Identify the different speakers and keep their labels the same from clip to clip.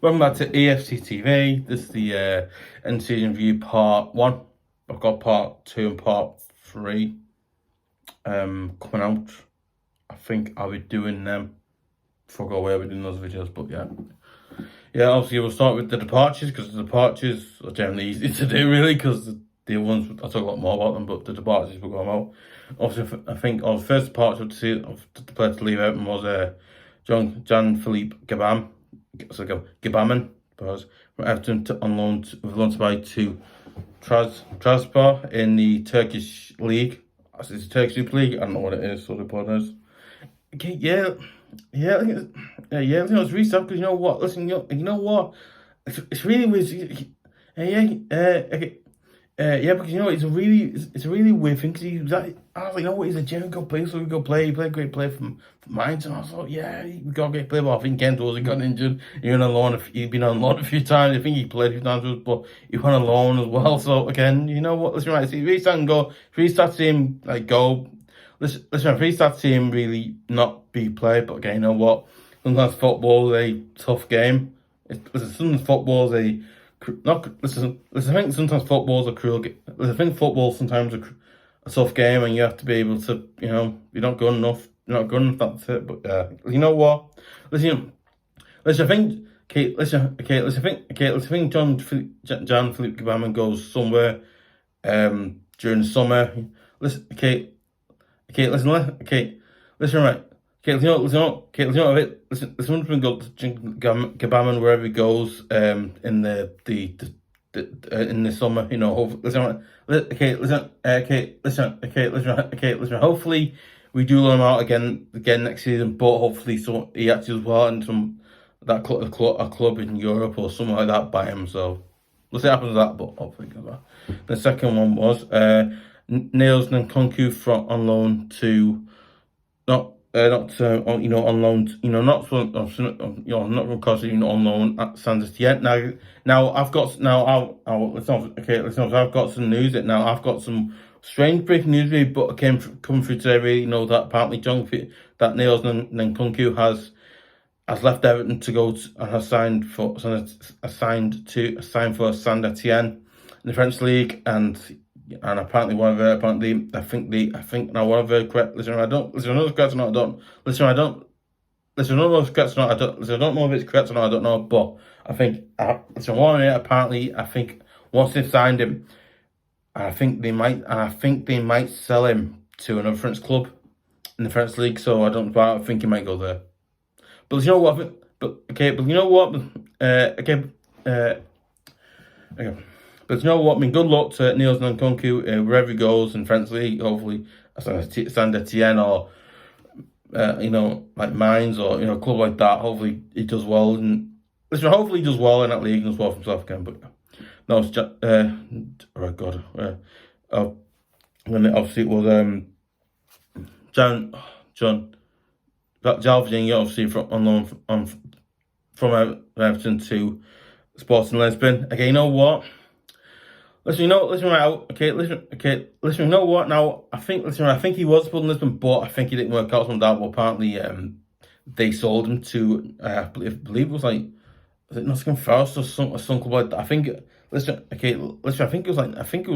Speaker 1: Welcome back to EFC TV. This is the end season review part 1. I've got part 2 and part 3 coming out. I think I'll be doing them before I go away. I'll be doing those videos, but yeah. Obviously we'll start with the departures, because the departures are generally easy to do, really, because the other ones I'll talk a lot more about them, but the departures will go out. Obviously, I think our first departure of the player to leave Everton was Jean-Philippe gbamin, because from Everton on loan to Trabzonspor in the Turkish league. It's the Turkish Super League. I don't know what it is, so the pod is. Okay, it's really sad, because you know what? Listen, you know what? It's really weird. Because you know it's a really weird thing, because I was like, you know what, he's a genuine good player, so we go play. He played a great player from Mainz, and I was like, yeah, we got a great player. But I think Kent was got injured. He'd been on loan a few times. I think he played a few times, but he went on loan as well. So again, you know what? Listen, right, see, restart team like go. Listen, restart team really not be played. But again, you know what? Sometimes football is a tough game. Sometimes football is a I think sometimes football's a cruel game. I think football sometimes a tough game, and you have to be able to, you know, you're not good enough. That's it. But you know what? Listen. I think Jean-Philippe gbamin goes somewhere during the summer. Listen, right. Listen, been good gbamin wherever he goes in the summer, you know. Listen. Hopefully we do loan him out again next season, but hopefully he actually does well in a club in Europe or something like that by him. So we'll see what happens with that, but hopefully goes well. The second one was Niels nkounkou on loan to on loan, not on loan at saintietitenne. Now I've got I've got some news. I've got some strange breaking news, really, but coming through today. Really, that apparently that Niels nkounkou has left Everton to go and has signed for Saint-Étienne in the French league, and apparently one of her, one of her correct. I don't know if it's correct or not. I don't know if it's correct or not. I don't know, but I think apparently once they've signed him, I think they might sell him to another French club in the French league. So I think he might go there. But you know what? But you know what? I mean, good luck to Niels nkounkou wherever he goes in French league. Hopefully, Saint-Étienne or like Mainz or a club like that. Hopefully, he does well. And hopefully he does well in that league and does well for himself again. But no, it's oh God. When obviously it was Viringia, obviously on loan from Everton to Sporting Lisbon. Okay, you know what? Listen, you know what? Now, I think he was put in Lisbon, but I think he didn't work out from that. But apparently, they sold him to, I believe it was like, was it Nottingham Forest or some club like that? I think it was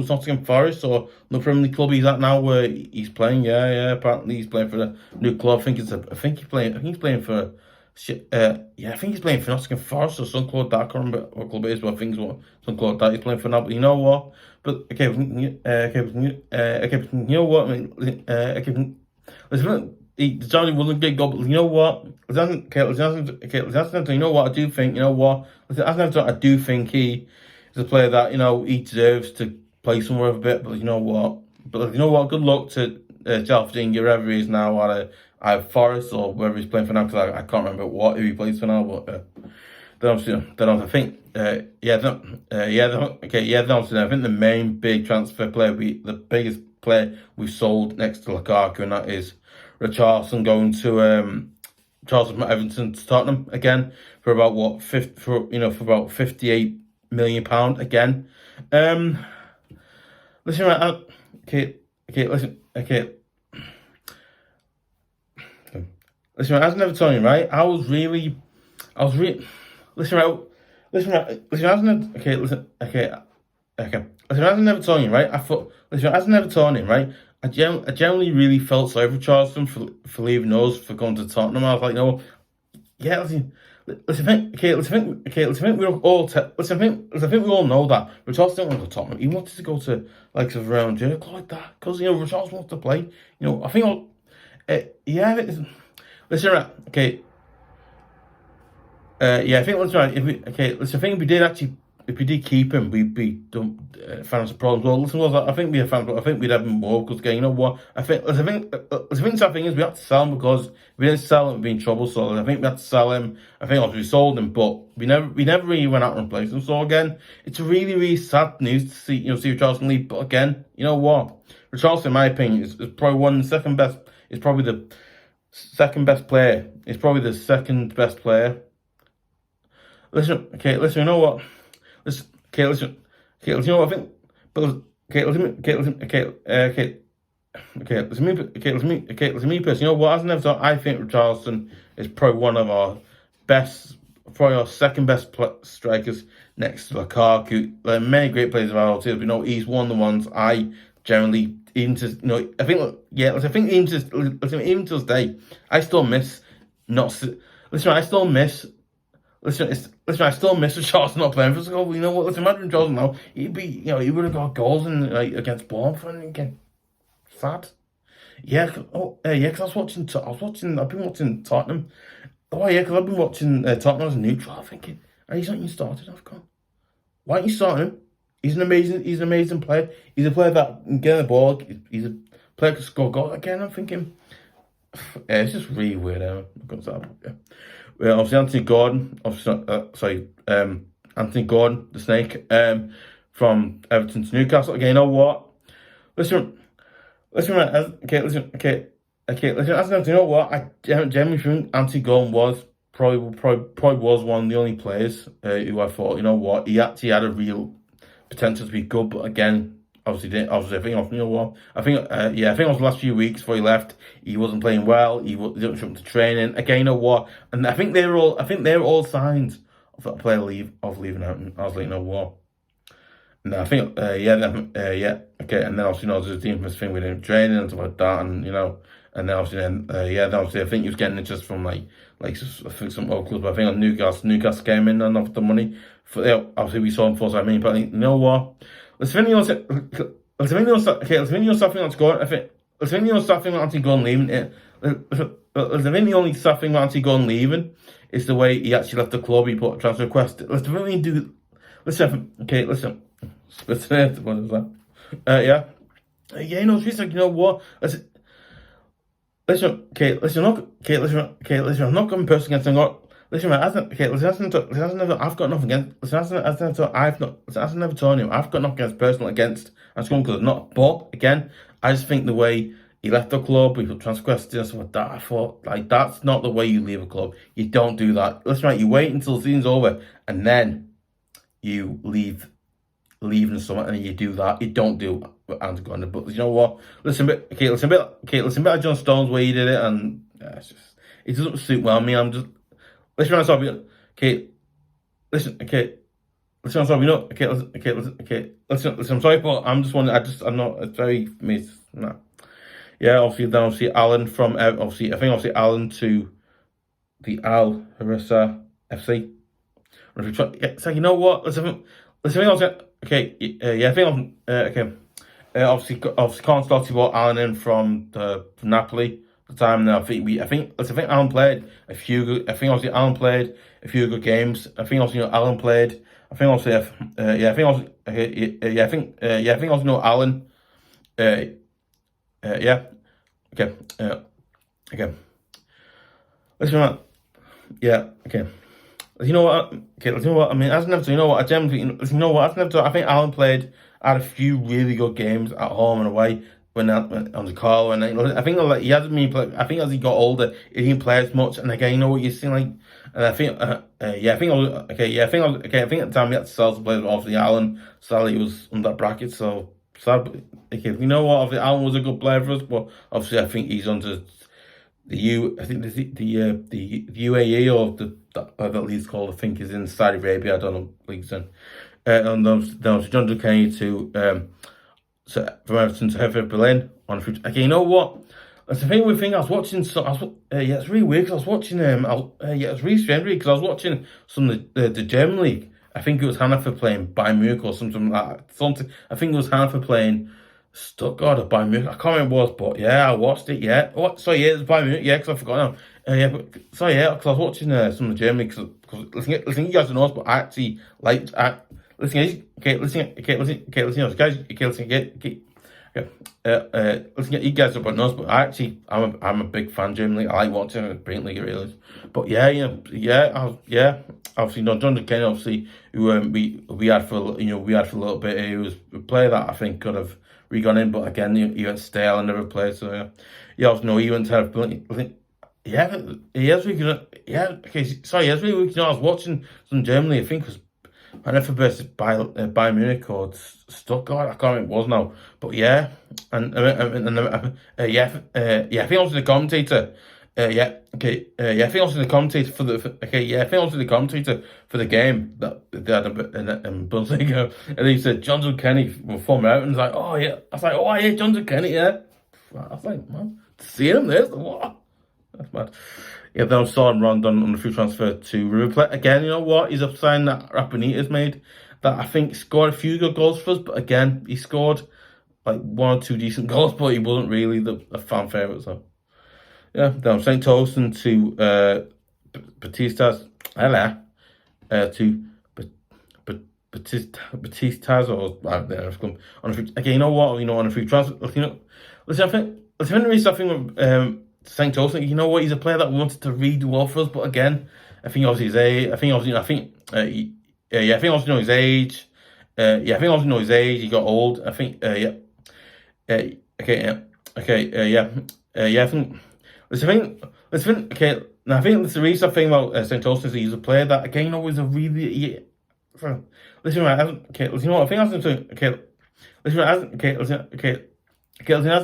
Speaker 1: Nottingham Forest or the Premier League club he's at now, where he's playing. Yeah. Apparently, he's playing for a new club. I think he's playing for. I think he's playing for Nottingham Forest or some club that. I can't remember what club it is, but I think it's some club that he's playing for now. But you know what? You know what? Johnny wasn't big goal, but you know what? You know what? I do think. You know what? I do think he is a player that he deserves to play somewhere a bit. But you know what? Good luck to Jalfding, wherever he is now at Forest or wherever he's playing for now, because I can't remember who he plays for now. But I think the main big transfer player, the biggest player we sold next to Lukaku, and that is richalison going to from Everton to Tottenham again for about for about £58 million again. Listen, right, Listen, as an Evertonian, right, I was really, listen, right, Listen, listen, as an okay, listen, okay. Listen, as an Evertonian, right? Listen, as an Evertonian, right? I generally really felt sorry for Charleston for leaving us for going to Tottenham. I was like, no, yeah, let's think we all we all know that Richarlison didn't want to Tottenham. He wanted to go to like a round jerk like that because Richarlison wants to play. I think yeah, listen, right, okay, yeah, I think that's right. Listen, I think if we did keep him, we'd be done. Fans problems. Well, listen, I think we have fans, but I think we'd have him more because, again, you know what? I think the thing is we have to sell him because if we didn't sell him, we'd be in trouble. So I think we had to sell him. I think obviously we sold him, but we never really went out and replaced him. So again, it's really, really sad news to see Richarlison leave. But again, you know what? Richarlison, in my opinion, is probably one of the second best. Is probably the second best player. It's probably the second best player. Listen, you know what? Listen, you know what I think? But listen, me personally, you know what? As an Everton, I think Richarlison is probably one of our best, probably our second best strikers next to Lukaku. Like many great players of our team, but he's one of the ones I generally, even to, I think, yeah, I think even to this day, I still miss not. Listen, I still miss. Listen, I still miss Richarlison not playing for us. You know what? Listen, imagine Richarlison now. He would have got goals against Bournemouth and again. Sad. Yeah. Yeah. Because I've been watching Tottenham. Oh yeah, because I've been watching Tottenham as a neutral. I'm thinking, he's not even started. I've gone. Why aren't you starting him? He's an amazing player. He's a player that can get the ball. He's a player who can score goals. Again, I'm thinking, it's just really weird. Yeah. Well, obviously Anthony Gordon, Anthony Gordon, the snake, from Everton to Newcastle. Okay, you know what? Listen, listen, you know what? I genuinely think Anthony Gordon was probably was one of the only players who I thought, you know what, he actually had a real potential to be good, but again, obviously, I think, you know what? I think it was the last few weeks before he left. He wasn't playing well. He didn't show up to training. Again, you know what? And I think they were all signs of that player leaving out. And I was like, you know what? And I think, okay. And then obviously, there's the infamous thing with him training and stuff like that. And and then obviously, I think he was getting it just from I think some other clubs. But I think Newcastle came in and offered the money. Obviously, we saw him for. So I mean, but you know what? Let's something that's going. I think something about Anthony Gordon leaving it. The only stuff thing about Anthony Gordon leaving is the way he actually left the club. He put a transfer request. Let's really do. Listen. What is that? Yeah. She's like, you know what? Listen. I'm not going person against him. Listen, man, I've got nothing against. I've never told him. I've got nothing against personal against. I'm just going because not. But again, I just think the way he left the club, he put transgressed and stuff like that. I thought that's not the way you leave a club. You don't do that. Listen, right, you wait until the season's over and then you leave in summer and you do that. You don't do Anthony Gordon. But you know what? Listen a bit like John Stones where he did it, and it doesn't suit well me. I'm just. Listen, I'm sorry. Listen, I'm sorry. Listen, I'm sorry, but I'm just wondering. I'm not. It's very nah. Yeah, obviously Alan from Alan to the Al Harissa FC. So you know what? Listen, obviously can't start to brought Alan in from Napoli. The time now, I think Alan played a few good. Alan played a few good games. I think Alan played. I think Alan. Okay. Listen, man. Yeah. Okay. You know what? Okay. You know what? I mean, as an Everton, you know what? I think Alan played had a few really good games at home and away. When on the call, and I think he hasn't been play. I think as he got older, he didn't play as much. And again, you know what you're seeing, and I think, I think at the time we had to sell some players off the Allen. Sally was on that bracket, so sad. You know what? Obviously, Allen was a good player for us, but obviously, I think he's under the UAE or the that league's called. I think is in Saudi Arabia. I don't know leagues in. And then obviously John Kenny to from Everton to Hertha Berlin on free. Okay, you know what? That's the thing with thing I was watching. So yeah, it's really weird because I was watching yeah, it's really strange because I was watching some of the German league. I think it was Hannover playing Bayern Munich or something like that. Something. I think it was Hannover playing Stuttgart or Bayern Munich. I can't remember what it was, but yeah, I watched it. Yeah, what? So yeah, it was Bayern Munich. Yeah, because I forgot now. Yeah, but so yeah, because I was watching some of the German league. Because listen, you guys don't know, but I actually liked. Listen, listen, guys, listen, you guys about knows, but actually, I'm a big fan of German league. I like watching it, brilliant league, it really is. But yeah, yeah, obviously, John Kenny, obviously, who we had for a little bit. He was a player that I think could have re-gone in, but again, he went stale and never played. So yeah, obviously, he went to have brilliant. Yeah, okay, sorry, yes, I was watching some German league. I think it was Hannover versus Bayern Munich or Stuttgart. I can't remember what it was now, but yeah, I think I was the commentator. I think I was the commentator for the. I think I was the commentator for the game that they had in Bundesliga, and he said Johnson Kenny will form out, and I was like, oh yeah, I was like, oh yeah, Johnson Kenny, yeah. I was like, man, see him there, what? That's mad. Yeah, then I saw him wrong on the free transfer to Ruben. Again, you know what? He's a sign that Rapinitas made that I think scored a few good goals for us, but again, he scored like 1 or 2 decent goals, but he wasn't really a fan favourite. So yeah, then St. Tosin to Batistas, to Batistas or on a free. Again, you know what? On a free transfer. Listen, I think the reason I think St. Tosin, you know what? He's a player that wanted to redo well for us, but again, I think obviously his age. I think obviously, I think his age. I think obviously his age. He got old. I think I think. Okay. Now I think that's the reason I think about St. Tosin is he's a player that again was a really. Listen, right. Okay. Listen, what I think I was going to. Okay. Listen, okay. Listen, okay. Hasn't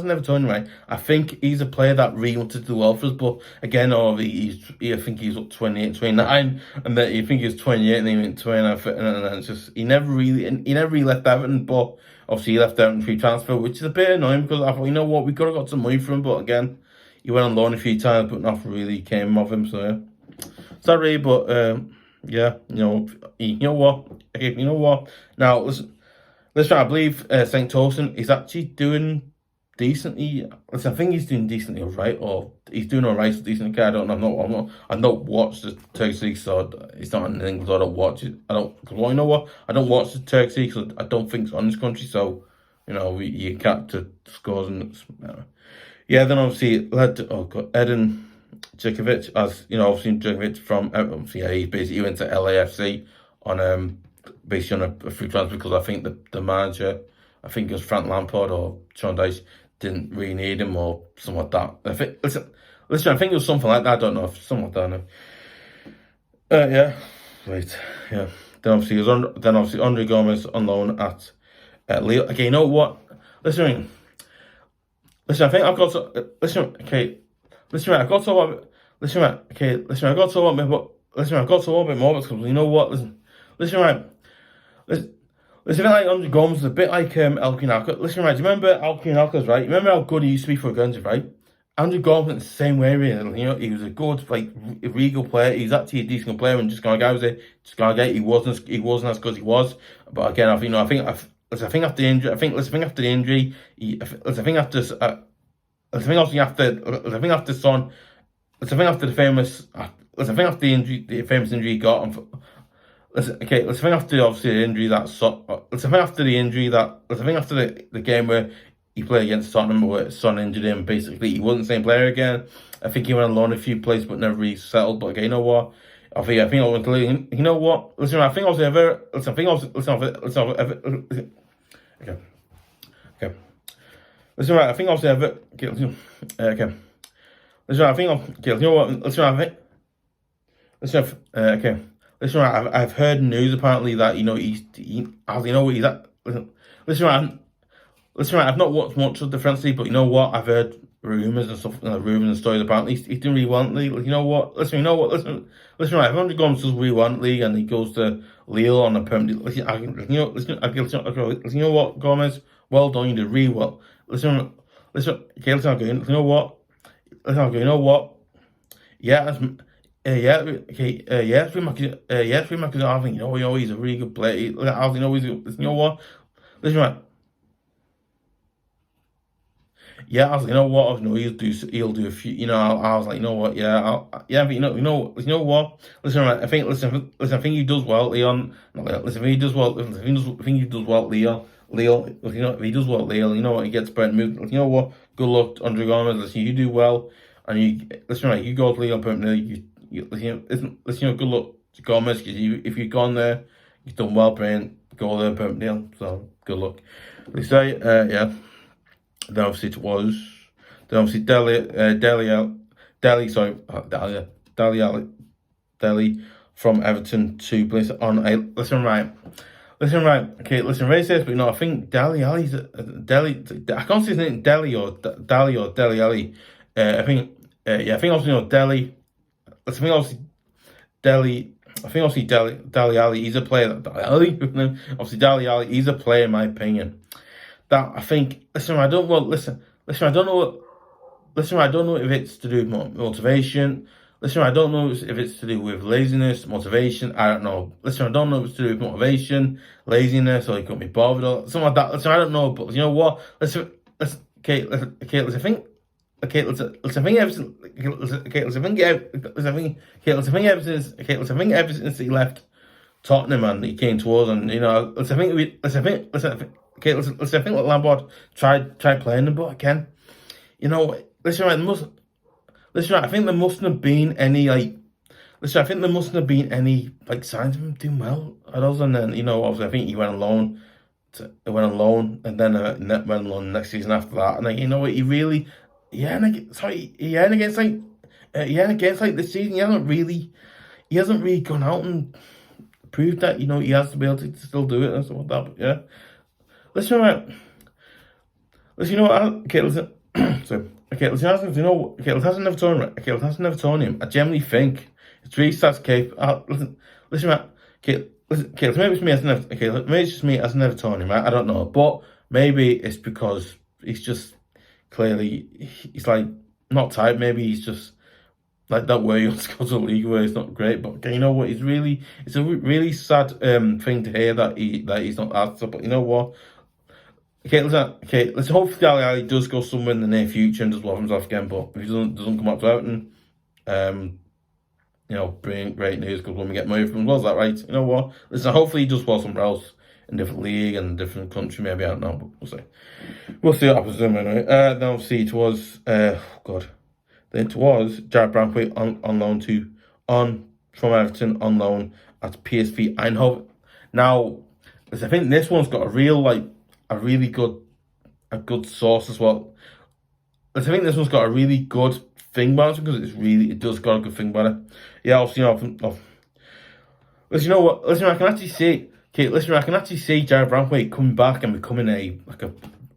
Speaker 1: never done right. I think he's a player that really wanted to do well for us, but again, I think he's up 28, 29, and then you think he's 28, and he went 29, and then it's just he never really left Everton, but obviously he left Everton free transfer, which is a bit annoying because I thought, you know what, we could have got some money from him, but again, he went on loan a few times, but nothing really came of him. So yeah, sorry, but yeah, you know what, okay, you know what, now listen. Listen, I believe St. Tosin is actually doing decently. Listen, I think he's doing decently alright, or he's doing alright, so decently. I don't know. I don't watch the Turkish league, so it's not in England. So I don't watch it. Well, you know what? I don't watch the Turkish league, so I don't think it's on this country. So you can't to scores and yeah. Then obviously led to Edin Djikovic, as obviously Djikovic from he basically went to LAFC on based on a free transfer because I think the manager, I think it was Frank Lampard or Sean Dyche, didn't really need him or something like that. I think listen, I think it was something like that. I don't know, something like that. Yeah, right, yeah. Then obviously Andre Gomez on loan at Lille. Okay, you know what? Listen. I think I've got to listen. Okay, listen. I've got to talk about. Listen, okay. Listen, I've got to talk about. But listen, I've got to talk about more because you know what? Listen, right. Listen, like Andre Gomes is a bit like El Pinalco. Listen, right, do you remember El Pinalco's, right? You remember how good he used to be for Guernsey, right? Andre Gomes went the same way, really. He was a good, regal player. He's actually a decent player, and just he wasn't as good as he was. But again, I think after the injury, after the famous injury he got. Let's think after obviously the injury let's think after the game where he played against Tottenham where Son injured him. Basically, he wasn't the same player again. I think he went on loan a few places but never really settled. But again, you know what? I think I went to leave. You know what? Listen, I think I was ever. Okay. Listen, right. I think I was ever. Okay. Listen, I think you know what? Listen, I think. Listen, okay. Listen, I've heard news apparently that he's at. Listen, I've not watched much of the French league, but you know what? I've heard rumours and stuff, rumours and stories. Apparently, he's doing really well in the league. Like, you know what? Listen, you know what? Listen. Right, if Andrew Gomes does really well in the league and he goes to Lille on a permanent, listen, you know what, Gomez? Well done, you did really well. Listen. Okay, listen, you know what? Listen, you know what? Yeah, it's I think, you know, he's a really good player. I think, you know what? Listen, right. Yeah, I was like, you know what? I was, he'll do a few. You know, I was like, you know what? Yeah, but you know what? Listen, right. I think he does well, Leon. No, listen, if he does well, I think he does well, Leon. Leo, if he does well, Leo, you know what? He gets better moved. You know what? Good luck, Andre Gomez. Listen, you do well, and right. You go to Leo permanently. Good luck to Gomez, because if you've gone there, you've done well, playing. Go there permanently. So good luck. They say, yeah. Then obviously Deli from Everton to place on a listen right. Okay, listen, racist, but you know, I think Deli Ali's Deli. I can't say his name, Deli or Deli Ali. I think obviously Deli. I think obviously Deli Ali. He's a player. Obviously Deli Ali. He's a player, in my opinion. That I think. I don't know if it's to do with motivation. I don't know if it's to do with laziness, motivation. I don't know. I don't know if it's to do with motivation, laziness, or he couldn't be bothered or something like that. I don't know. But you know what? I think Everton since he left Tottenham and he came towards, and you know, I think what Lampard tried playing them, but again, you know, I think there mustn't have been any signs of him doing well at us, and then, you know, obviously I think he went alone, and then went alone next season after that, and like, you know what, against this season, he hasn't really gone out and proved that, you know, he has to be able to still do it and stuff like that. But yeah, let's hasn't never torn him. I generally think it's really stats cape. Maybe it's just me hasn't never torn him. I don't know, but maybe it's because he's just clearly he's like not tight. Maybe he's just like that way on Scottish League where it's not great. But you know what? It's a really sad thing to hear that he's not that. But you know what? Let's hope Dele Alli does go somewhere in the near future and does well himself again. But if he doesn't come up to Everton, you know, bring great news, because when we get money from him, was that right? You know what? Hopefully he does well somewhere else in a different league and a different country, maybe. I don't know, but we'll see. We'll see what happens to him anyway. Then obviously it was Jared Branthwaite on loan from Everton on loan at PSV Eindhoven. Now, I think this one's got a really good source as well. I think this one's got a really good thing about it, because it does got a good thing about it. Yeah, obviously, I can actually see. I can actually see Jared Branthwaite coming back and becoming a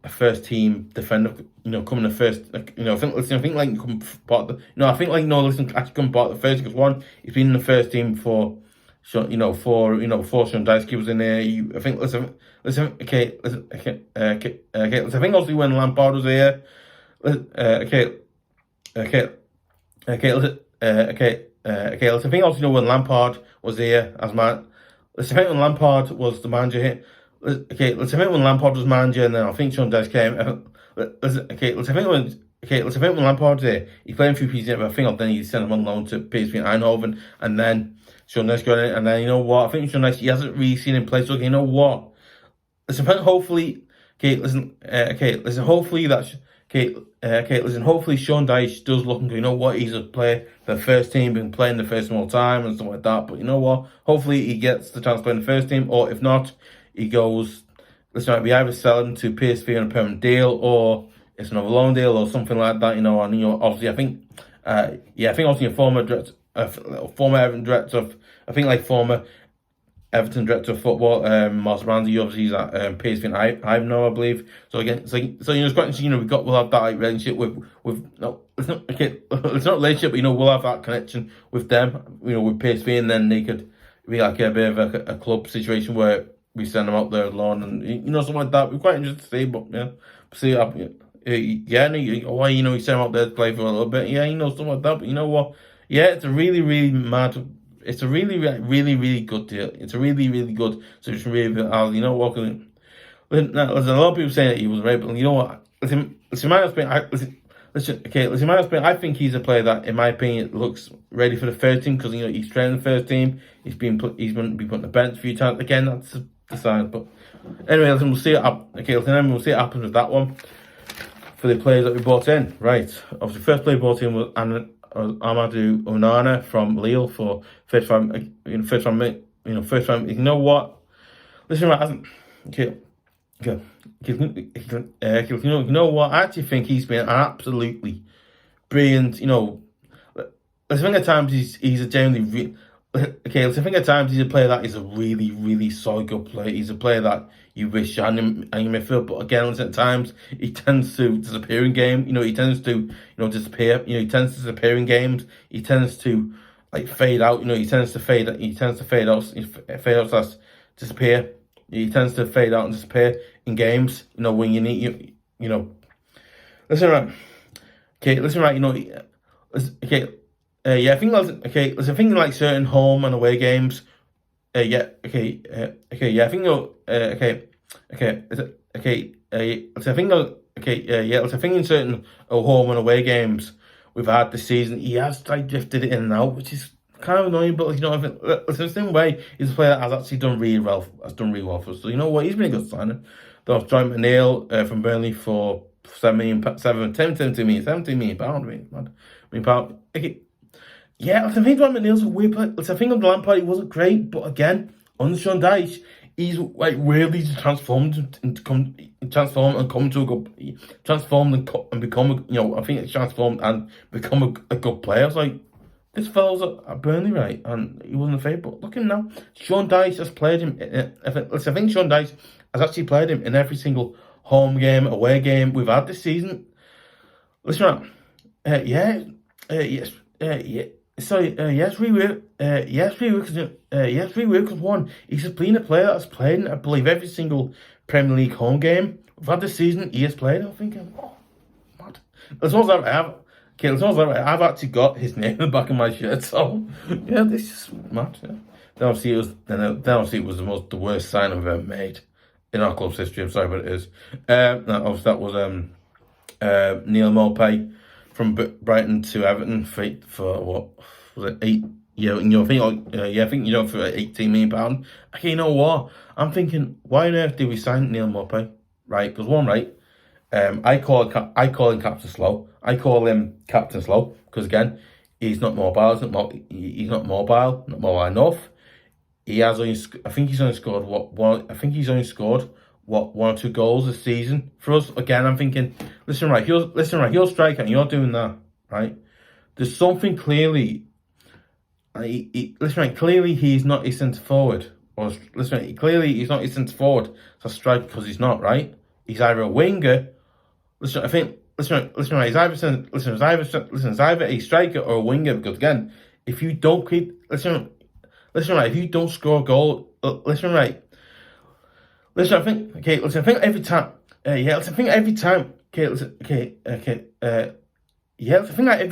Speaker 1: first team defender. You know, coming the first. Actually come part of the first, because one, he's been in the first team before Sean Dyche was in there. I think obviously when Lampard was here. I think also when Lampard was here as man. Let's think when Lampard was the manager here. Let's think when Lampard was manager, and then I think Sean Dyche came. Let's think when Lampard was here. He played a few pieces, but I think then he sent him on loan to PSV Eindhoven, and then Sean Dyche got in, and then you know what? I think Sean Dyche, he hasn't really seen him play. So you know what? Hopefully Sean Dyche does look and go, you know what, he's a player for the first team, been playing the first team all the time and stuff like that. But you know what? Hopefully he gets the chance to play in the first team, or if not, he goes. We either sell him to PSV on a permanent deal, or it's another loan deal or something like that. You know, and obviously I think obviously a former Everton director of, I think like former Everton director of football, Marcel Brandy, obviously he's at PSV and I know, I believe. So again, so it's quite interesting. We'll have that like, relationship with no, it's not okay, it's not a relationship, but we'll have that connection with them, with PSV, and then they could be like a bit of a club situation where we send them out there alone, and something like that. We're quite interested to see, but see, why you send them out there to play for a little bit, something like that. But you know what? Yeah, it's a really, really mad. It's a really, really, really good deal. It's a really, really good solution. Really, what? There's a lot of people saying that he was right, but you know what? Listen, in my opinion, listen, in my opinion, I think he's a player that, in my opinion, looks ready for the first team because he's training the first team. He's been put on the bench a few times. Again, that's the sign. But anyway, listen, we'll see we'll see what happens with that one for the players that we brought in. Right, obviously, first player brought in was amadou onana from Lille for 35 minutes. You know what? Listen, right, you know what? I actually think he's been absolutely brilliant. I think at times he's a genuinely I think at times he's a player that is a really, really solid good player. He's a player that you wish you had in your midfield, but again, at times he tends to disappear in game. He tends to disappear. He tends to disappear in games. He tends to fade out. He tends to fade. He tends to fade out. Fade out slash disappear. He tends to fade out and disappear in games. When you need Listen, right. Listen, right. I think I think like certain home and away games. I think I think I think in certain home and away games we've had this season, he has drifted in and out, which is kind of annoying. But I think the same way he's a player that has actually done really well. For us. So he's been a good signing. They've joined McNeil from Burnley for £17 million. Yeah, I think Dwight McNeil's a weird player. I think on the Lampard he wasn't great, but again, under Sean Dyche, he's really transformed and come to a good, transformed and become I think it's transformed and become a good player. I was like, this fellow's at Burnley, right? And he wasn't a favourite, but look at him now. Sean Dyche has played him. I think Sean Dyche has actually played him in every single home game, away game we've had this season. Listen, because one, he's been a player that's played in, I believe, every single Premier League home game we've had this season. He has played. I'm thinking, mad. As long as I have, I've actually got his name in the back of my shirt. So yeah, this is mad. Yeah. Then obviously it was the worst sign I've ever made in our club's history. I'm sorry, but it is. Obviously that was Neal maupay from Brighton to Everton for what was it, 8? I think for £18 million. Okay, you know what? I'm thinking, why on earth did we sign Neal maupay? Right, because one, right, I call him Captain Slow. I call him Captain Slow because again, he's not mobile. He's not mobile enough. He has only. I think he's only scored one or two goals this season for us. Again, I'm thinking, listen, right, you're striker and you're doing that, right? There's something clearly. Clearly he's not a centre forward. Or clearly he's not a centre forward. So strike because he's not, right. He's either a winger. He's either a striker or a winger. Because again, if you don't if you don't score a goal, I think every time, every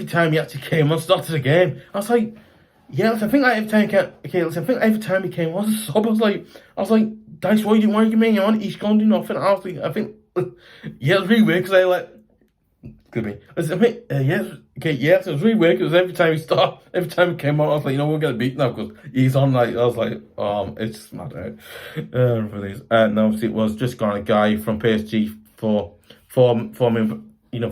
Speaker 1: time he actually came on, started the game, I was like, every time he came on, I was like, Dice, why do you mean on? He's going to do nothing. I think, it's really weird because it was really weird because every time he came on, I was like, we're going to beat now because he's on. I was like, it's just mad, right? For these, and obviously it was just gone a guy from PSG for £4 million. You know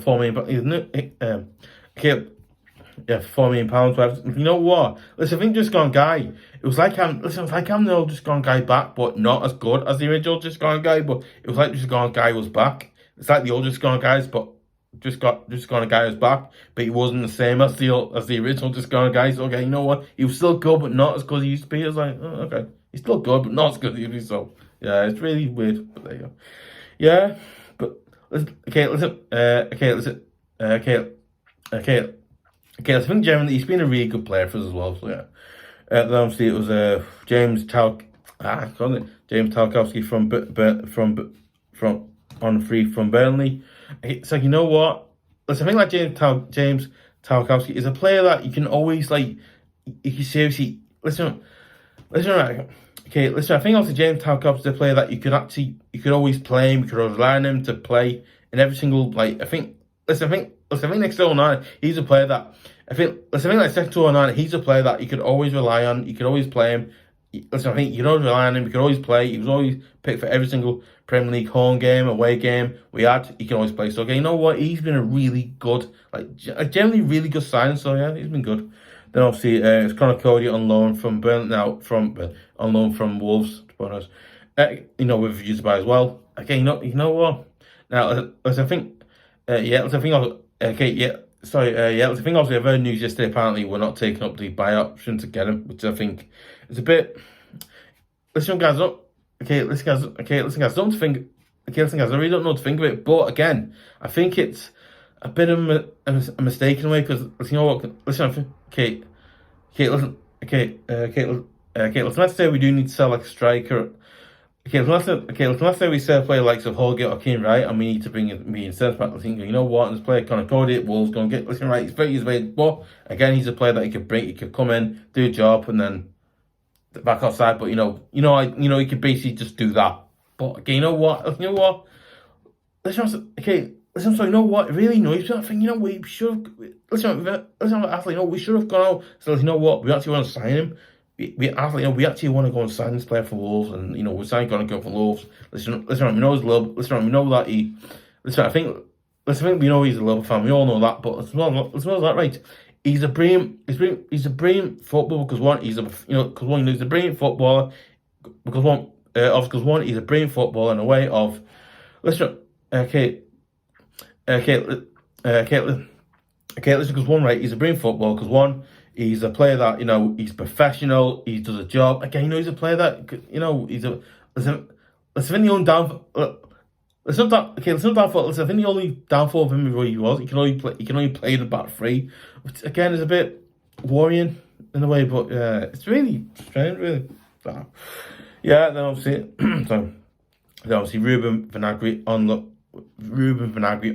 Speaker 1: what? Listen, I think just gone guy. It was like I'm the old just gone guy back, but not as good as the original just gone guy. But it was like just gone guy was back. It's like the old just gone guys, but just gone guy was back, but he wasn't the same as the original just gone guy. So okay, you know what? He was still good, but not as good as he used to be. I was like, okay, He's still good, but not as good as he is. So yeah, it's really weird. But there you go. Yeah, but okay, listen. Okay, listen. Okay, okay. Okay, I think generally he's been a really good player for us as well. So yeah, then obviously it was James Tarkowski from on free from Burnley. It's like, you know what? Listen, I think like James Tarkowski is a player that you can always like. You can seriously listen. Right. Okay, listen. I think also James Tarkowski is a player that you could always play him. You could always rely on him to play in every single like. I think next to onana, he's a player that I think like next to onana, he's a player that you could always rely on. You could always play him. Listen, I think you could always rely on him. You could always play. He was always picked for every single Premier League home game, away game we had. He can always play. So okay, you know what? He's been a really good, like generally really good sign. So yeah, he's been good. Then obviously it's Conor coady on loan from Burnley now on loan from Wolves. To be honest, with views to buy as well. Okay, you know what? Now I think I think also I've heard news yesterday. Apparently, we're not taking up the buy option to get him, which I think is a bit. Listen, guys, don't. Listen, guys, don't think. Listen, guys, I really don't know what to think of it. But again, I think it's a bit of a mistake in a way because you know what? Listen, listen. Listen. Let's say we do need to sell like a striker. Let's say we sell a player like Holgate or Keane, right? And we need to bring in centre back. I think, you know what? This player Conor coady at Wolves going to get. Listen, right? He's very easy. But again, he's a player that he could bring. He could come in, do a job, and then back outside. But he could basically just do that. But again, you know what? Listen, so you know what? It really annoys me. I think, we should have. Listen, athlete. We should have gone out. So you know what? We actually want to sign him. We actually want to go and sign this player for Wolves, and we're going to go for Wolves. Listen, we know he's we know that he. I think we know he's a Liverpool fan. We all know that, but as well as that, right? He's a brilliant footballer because one, he's a brilliant footballer because one, he's a brilliant footballer in a way of. Listen, listen, because one, right? He's a brilliant footballer because one. He's a player that, he's professional, he does a job. Again, he's a player that, he's a, let's think the only downfall, let's not downfall, I think the only downfall of him was, he can only play the back three, which again is a bit worrying in a way, but it's really strange, really. So, yeah, then obviously, Ruben vinagre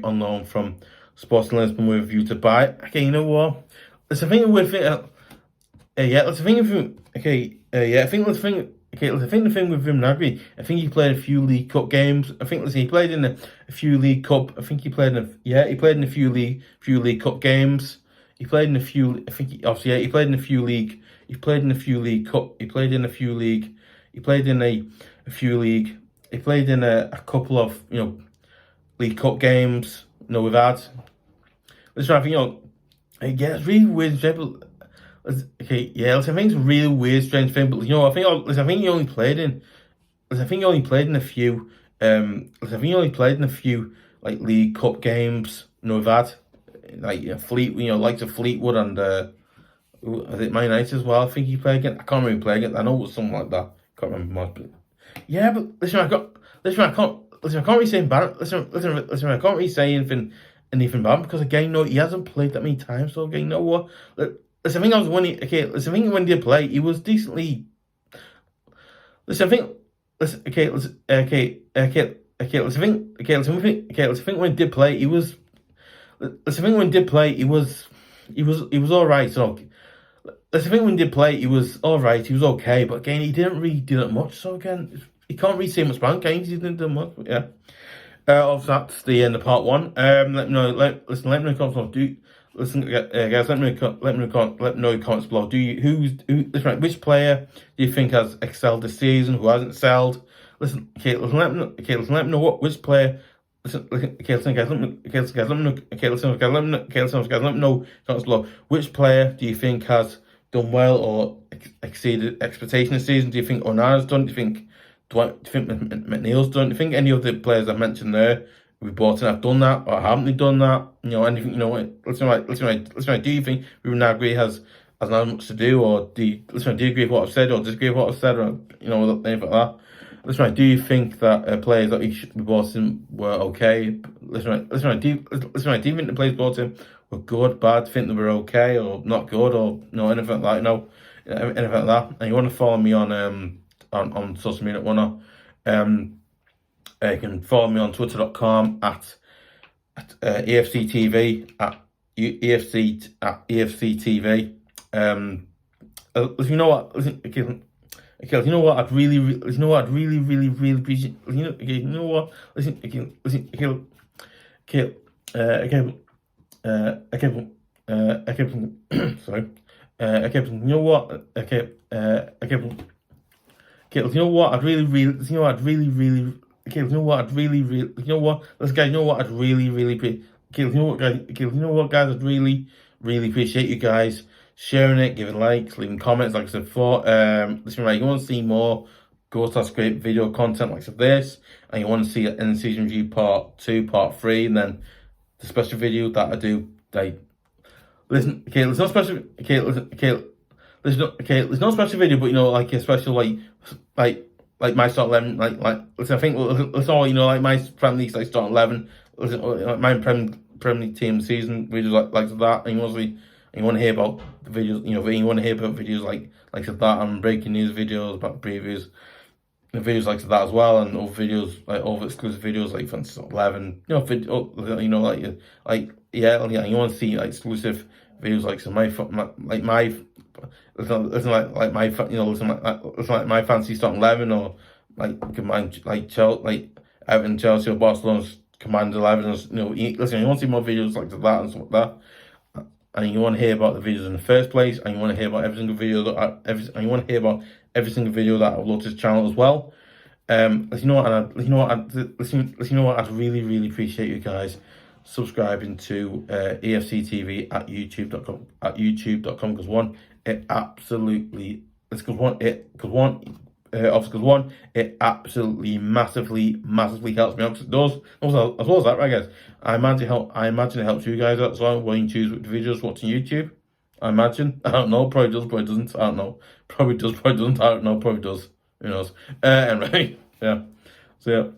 Speaker 1: on loan from Sporting Lisbon with a view to buy. Okay, you know what? Let's think with it. Let's think of him. I think the thing with Vinagre, I think he played a few League Cup games. I think he played in a few League Cup. I think he played in a few League Cup games. He played in a few. I think he played in a few League. He played in a few League Cup. He played in a few League. He played in a few League. He played in a couple of League Cup games. We've had. Listen, I think yeah, it's really weird. I think it's a really weird, strange thing. But I think he only played in. I think he only played in a few. Like League Cup games. We've had like likes of Fleetwood and I think Man United as well. I think he played again. I can't remember playing it. I know it was something like that. I can't remember much. But yeah, but I can't really say bad. I can't really say anything bad because again, he hasn't played that many times. So again, you know what? I think when he did play, he was decently. I think when he did play, he was. I think when he did play, he was all right. So I think when he did play, he was all right. He was okay, but again, he didn't really do that much. So again, you can't really say much bad games. He didn't do much. But yeah. That's the end of part one. Let me know. Let me know in the comments below. Guys, let me know in the comments below. Which player do you think has excelled this season? Who hasn't excelled? Let me know which player. Let me know comments below. Which player do you think has done well or exceeded expectation this season? Do you think Onana's done? Do you think Dwight? Do you think McNeil's done? Do you think any of the players I mentioned there we bought in have done that or haven't they done that? Anything? Listen. Do you think Vinagre has hasn't had much to do, or do you agree with what I've said, or disagree with what I've said, or anything like that? Listen, do you think that players that we bought in were okay? Listen, do you think the players bought in were good, bad? Think they were okay or not good, or anything like that? Anything like that? And you want to follow me on social media, whatnot? You can follow me on twitter.com at EFC TV at EFC TV. You know what? Listen, okay, you know what? I'd really appreciate. You know what? Listen, okay, sorry. You know what? Okay, you know what? I'd really, you know what? I'd really. Okay, you know what? I'd really, you know what? Let's guys. You know what? I'd really. Okay, you know what, guys? Okay, you know what, guys? I'd really appreciate you guys sharing it, giving likes, leaving comments, like I said before. Listen, right, you want to see more Ghost House great video content like this, and you want to see it in season review part 2, part 3, and then the special video that I do. Like, listen, okay, there's no special. Okay, listen, okay, there's no special video, but like a special like my start 11, listen, I think it's all like my Premier League start 11. Listen, like my Premier League team season videos like that, and you want to hear about the videos, you want to hear about videos like that, and breaking news videos about previews, and videos like that as well, and other videos over exclusive videos like for instance 11, you want to see exclusive videos like my fantasy starting 11, or combined Chelsea, Everton, Chelsea, or Barcelona's combined 11. Listen, you want to see more videos like that and stuff like that. And you want to hear about the videos in the first place, and you want to hear about every single video that and you want to hear about every single video that I upload to this channel as well. You know what? I'd really appreciate you guys subscribing to EFC TV at youtube.com because one, it absolutely it absolutely massively helps me out, because it does. Also, as well as that, right, guys, I imagine it helps you guys out as well when you choose which videos watching YouTube. I imagine. I don't know, probably does, probably doesn't, I don't know. Probably does, probably doesn't, I don't know, probably does. Who knows? Anyway, yeah. So yeah.